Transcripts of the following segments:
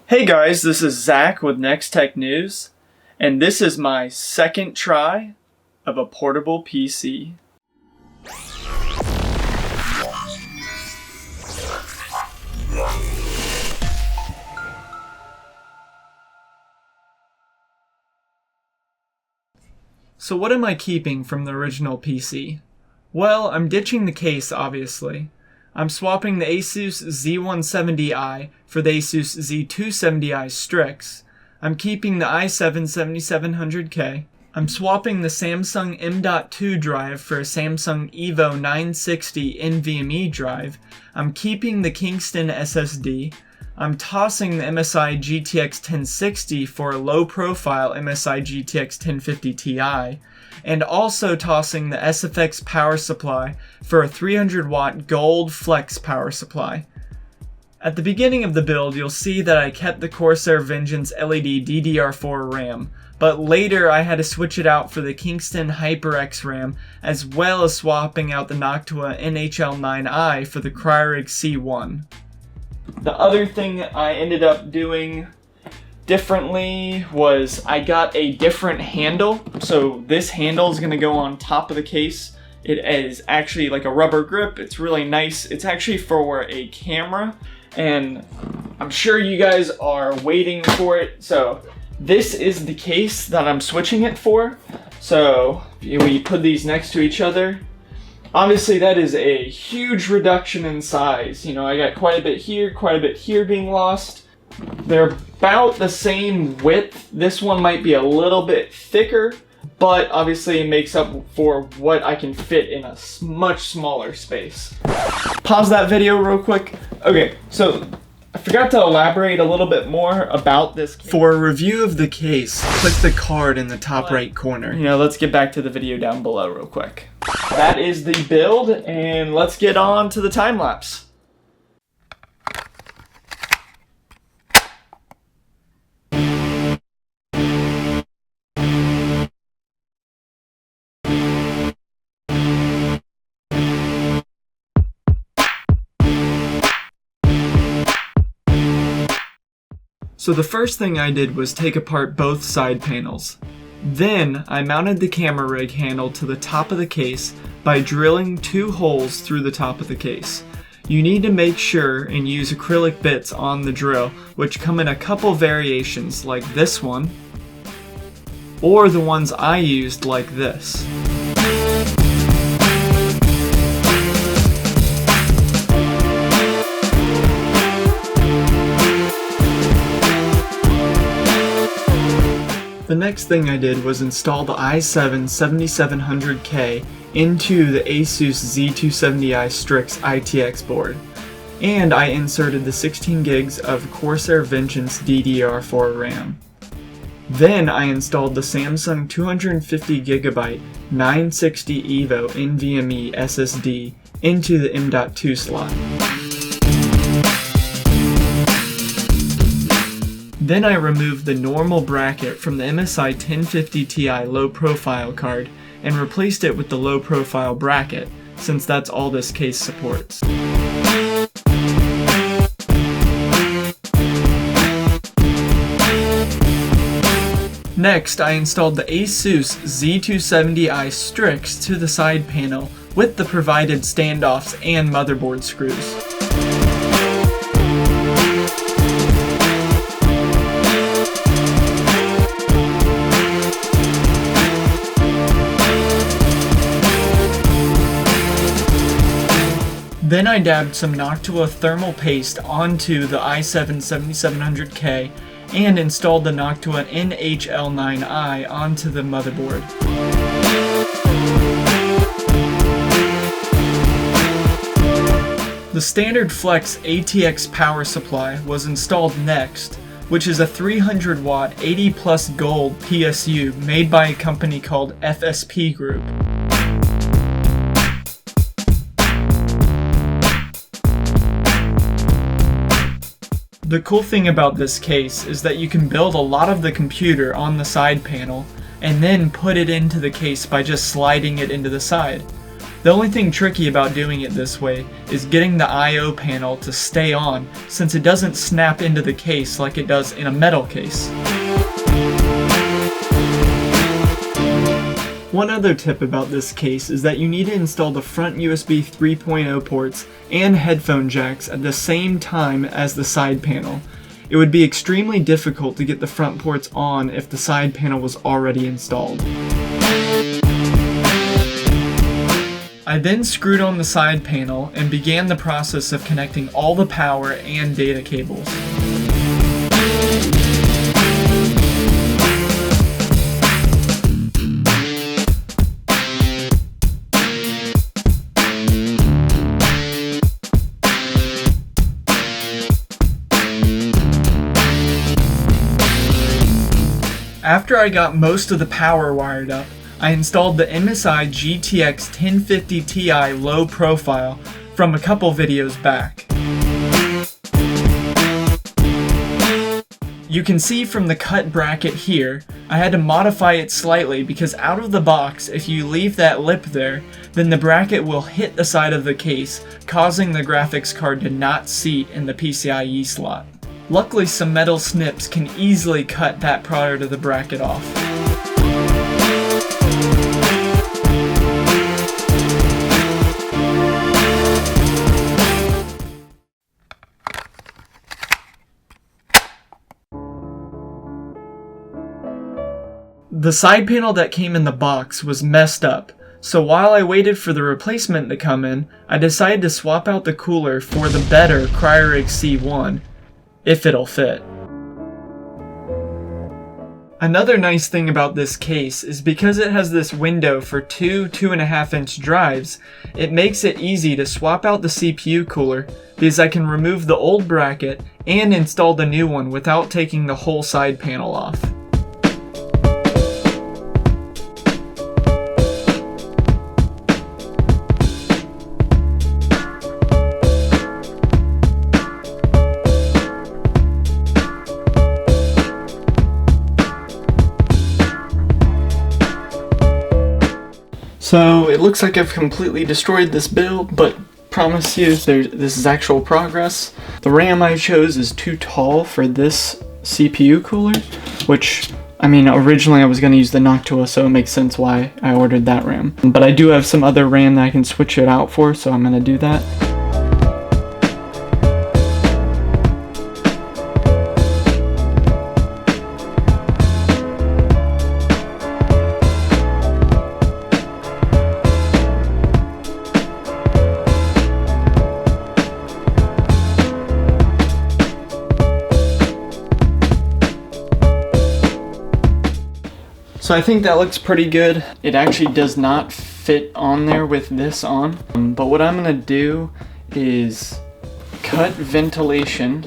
Hey guys, this is Zach with Next Tech News, and this is my second try of a portable PC. So what am I keeping from the original PC? Well, I'm ditching the case, obviously. I'm swapping the Asus Z170i for the Asus Z270i Strix. I'm keeping the i7-7700K. I'm swapping the Samsung M.2 drive for a Samsung Evo 960 NVMe drive. I'm keeping the Kingston SSD. I'm tossing the MSI GTX 1060 for a low-profile MSI GTX 1050 Ti, and also tossing the SFX power supply for a 300-watt gold flex power supply. At the beginning of the build, you'll see that I kept the Corsair Vengeance LED DDR4 RAM, but later I had to switch it out for the Kingston HyperX RAM, as well as swapping out the Noctua NHL9i for the Cryorig C1. The other thing I ended up doing differently was I got a different handle. So this handle is going to go on top of the case. It is actually like a rubber grip. It's really nice. It's actually for a camera, and I'm sure you guys are waiting for it. So this is the case that I'm switching it for. So we put these next to each other. Obviously that is a huge reduction in size. You know, I got quite a bit here being lost. They're about the same width. This one might be a little bit thicker, but obviously it makes up for what I can fit in a much smaller space. Pause that video real quick. Okay, so I forgot to elaborate a little bit more about this case. For a review of the case, click the card in the top right corner. You know, let's get back to the video down below real quick. That is the build, and let's get on to the time lapse. So the first thing I did was take apart both side panels. Then I mounted the camera rig handle to the top of the case by drilling 2 holes through the top of the case. You need to make sure and use acrylic bits on the drill, which come in a couple variations like this one, or the ones I used like this. The next thing I did was install the i7-7700K into the Asus Z270i Strix ITX board, and I inserted the 16 gigs of Corsair Vengeance DDR4 RAM. Then I installed the Samsung 250GB 960 EVO NVMe SSD into the M.2 slot. Then I removed the normal bracket from the MSI 1050 Ti low profile card and replaced it with the low profile bracket, since that's all this case supports. Next, I installed the Asus Z270i Strix to the side panel with the provided standoffs and motherboard screws. Then I dabbed some Noctua thermal paste onto the i7-7700K and installed the Noctua NHL9i onto the motherboard. The standard flex ATX power supply was installed next, which is a 300 watt 80 plus gold PSU made by a company called FSP Group. The cool thing about this case is that you can build a lot of the computer on the side panel and then put it into the case by just sliding it into the side. The only thing tricky about doing it this way is getting the I/O panel to stay on, since it doesn't snap into the case like it does in a metal case. One other tip about this case is that you need to install the front USB 3.0 ports and headphone jacks at the same time as the side panel. It would be extremely difficult to get the front ports on if the side panel was already installed. I then screwed on the side panel and began the process of connecting all the power and data cables. After I got most of the power wired up, I installed the MSI GTX 1050 Ti low profile from a couple videos back. You can see from the cut bracket here, I had to modify it slightly because out of the box, if you leave that lip there, then the bracket will hit the side of the case, causing the graphics card to not seat in the PCIe slot. Luckily, some metal snips can easily cut that part of the bracket off. The side panel that came in the box was messed up, so while I waited for the replacement to come in, I decided to swap out the cooler for the better Cryorig C1, if it'll fit. Another nice thing about this case is because it has this window for two 2.5-inch drives, it makes it easy to swap out the CPU cooler because I can remove the old bracket and install the new one without taking the whole side panel off. So it looks like I've completely destroyed this build, but promise you this is actual progress. The RAM I chose is too tall for this CPU cooler, which, I mean, originally I was going to use the Noctua, so it makes sense why I ordered that RAM. But I do have some other RAM that I can switch it out for, so I'm going to do that. So I think that looks pretty good. It actually does not fit on there with this on, but what I'm gonna do is cut ventilation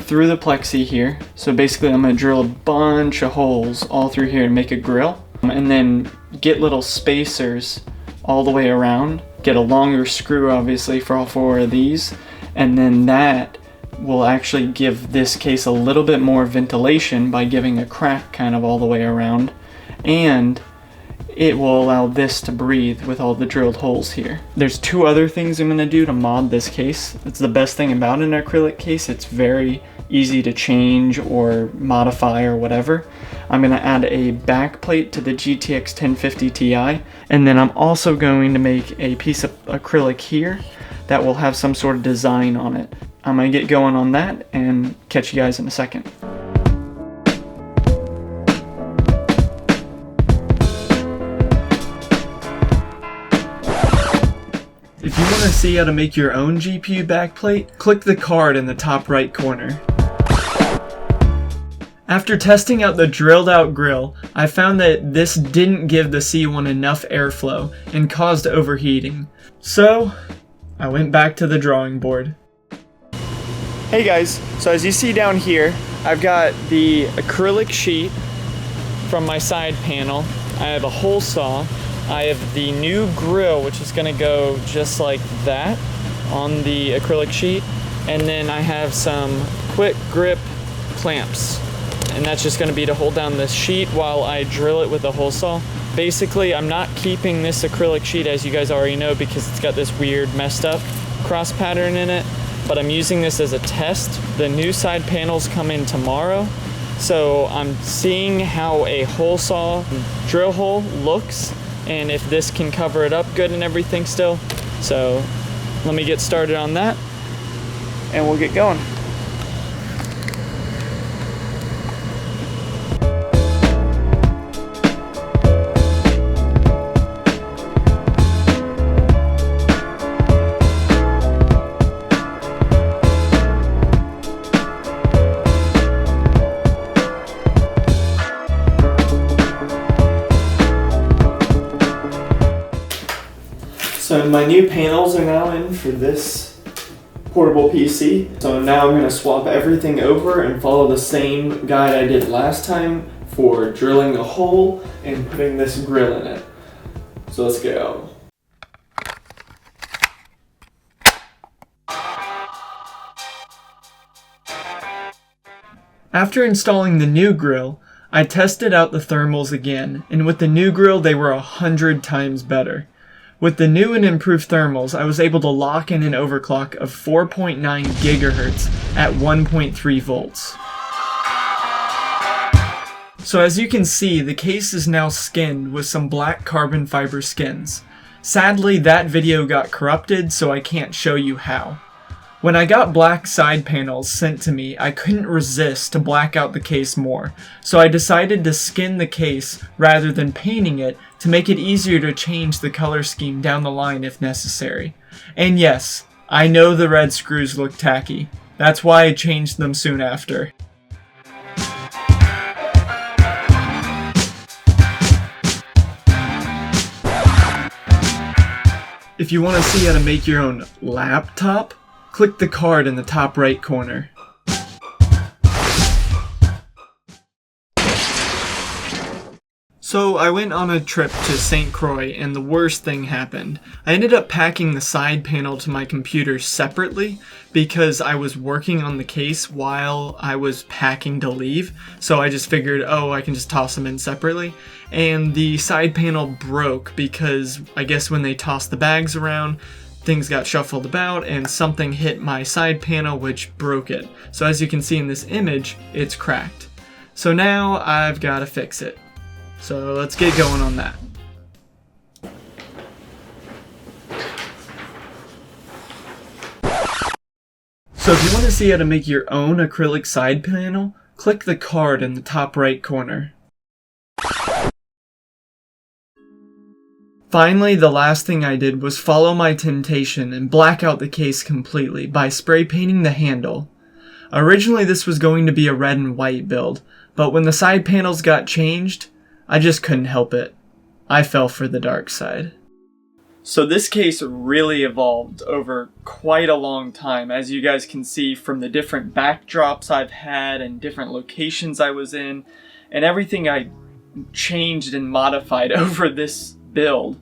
through the plexi here. So basically I'm gonna drill a bunch of holes all through here and make a grill, and then get little spacers all the way around. Get a longer screw obviously for all 4 of these, and then that will actually give this case a little bit more ventilation by giving a crack kind of all the way around, and it will allow this to breathe with all the drilled holes here. There's 2 other things I'm going to do to mod this case. It's the best thing about an acrylic case. It's very easy to change or modify or whatever. I'm going to add a back plate to the GTX 1050 Ti, and then I'm also going to make a piece of acrylic here that will have some sort of design on it. I'm going to get going on that and catch you guys in a second. If you want to see how to make your own GPU backplate, click the card in the top right corner. After testing out the drilled out grill, I found that this didn't give the C1 enough airflow and caused overheating. So, I went back to the drawing board. Hey guys, so as you see down here, I've got the acrylic sheet from my side panel. I have a hole saw. I have the new grill, which is going to go just like that on the acrylic sheet. And then I have some quick grip clamps. And that's just going to be to hold down this sheet while I drill it with a hole saw. basically I'm not keeping this acrylic sheet, as you guys already know, because it's got this weird messed up cross pattern in it, but I'm using this as a test. The new side panels come in tomorrow, so I'm seeing how a hole saw drill hole looks and if this can cover it up good and everything still. So let me get started on that and we'll get going. So my new panels are now in for this portable PC. So now I'm going to swap everything over and follow the same guide I did last time for drilling a hole and putting this grill in it. So let's go. After installing the new grill, I tested out the thermals again, and with the new grill they were 100 times better. With the new and improved thermals, I was able to lock in an overclock of 4.9 gigahertz at 1.3 volts. So as you can see, the case is now skinned with some black carbon fiber skins. Sadly, that video got corrupted, so I can't show you how. When I got black side panels sent to me, I couldn't resist to black out the case more, so I decided to skin the case rather than painting it to make it easier to change the color scheme down the line if necessary. And yes, I know the red screws look tacky. That's why I changed them soon after. If you want to see how to make your own laptop, click the card in the top right corner. So I went on a trip to St. Croix and the worst thing happened. I ended up packing the side panel to my computer separately because I was working on the case while I was packing to leave. So I just figured, oh, I can just toss them in separately. And the side panel broke because I guess when they tossed the bags around, things got shuffled about and something hit my side panel which broke it. So as you can see in this image, it's cracked. So now I've got to fix it. So let's get going on that. So if you want to see how to make your own acrylic side panel, click the card in the top right corner. Finally, the last thing I did was follow my temptation and black out the case completely by spray painting the handle. Originally this was going to be a red and white build, but when the side panels got changed, I just couldn't help it. I fell for the dark side. So this case really evolved over quite a long time, as you guys can see from the different backdrops I've had and different locations I was in, and everything I changed and modified over this build.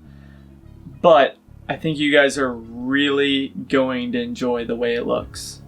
But I think you guys are really going to enjoy the way it looks.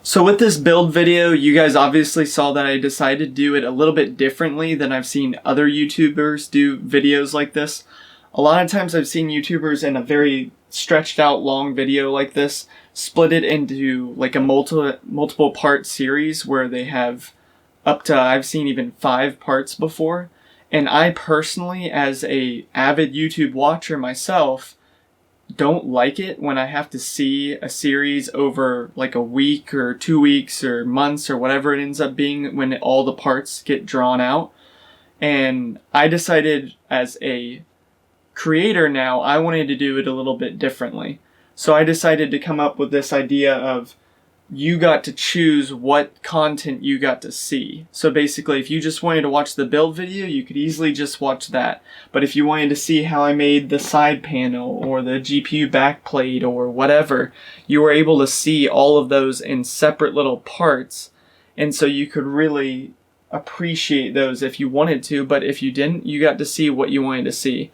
So with this build video, you guys obviously saw that I decided to do it a little bit differently than I've seen other YouTubers do videos like this. A lot of times I've seen YouTubers in a very stretched out long video like this, split it into like a multiple part series where they have up to, I've seen even 5 parts before. And I personally, as a avid YouTube watcher myself, don't like it when I have to see a series over like a week or 2 weeks or months or whatever it ends up being when all the parts get drawn out. And I decided as a creator now, I wanted to do it a little bit differently. So I decided to come up with this idea of you got to choose what content you got to see. So basically, if you just wanted to watch the build video, you could easily just watch that. But if you wanted to see how I made the side panel or the GPU backplate or whatever, you were able to see all of those in separate little parts. And so you could really appreciate those if you wanted to, but if you didn't, you got to see what you wanted to see.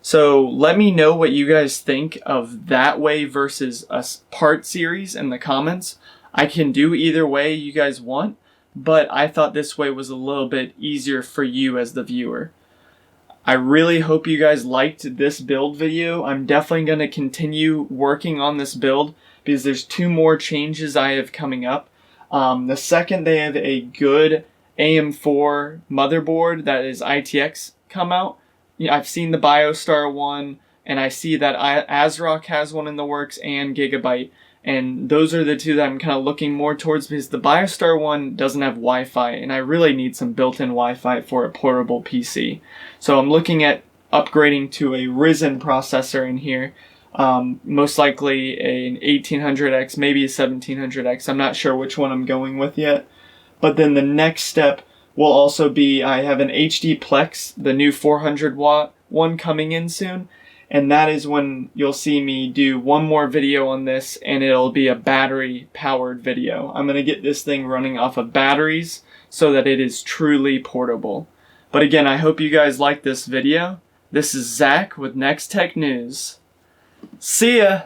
So let me know what you guys think of that way versus a part series in the comments. I can do either way you guys want, but I thought this way was a little bit easier for you as the viewer. I really hope you guys liked this build video. I'm definitely going to continue working on this build because there's 2 more changes I have coming up. The second they have a good AM4 motherboard that is ITX come out, I've seen the BioStar one, and I see that ASRock has one in the works and Gigabyte. And those are the 2 that I'm kind of looking more towards because the BioStar one doesn't have Wi-Fi, and I really need some built-in Wi-Fi for a portable PC. So I'm looking at upgrading to a Ryzen processor in here, most likely an 1800X, maybe a 1700X. I'm not sure which one I'm going with yet. But then the next step will also be I have an HD Plex, the new 400 watt one coming in soon. And that is when you'll see me do one more video on this, and it'll be a battery powered video. I'm going to get this thing running off of batteries so that it is truly portable. But again, I hope you guys like this video. This is Zach with Next Tech News. See ya!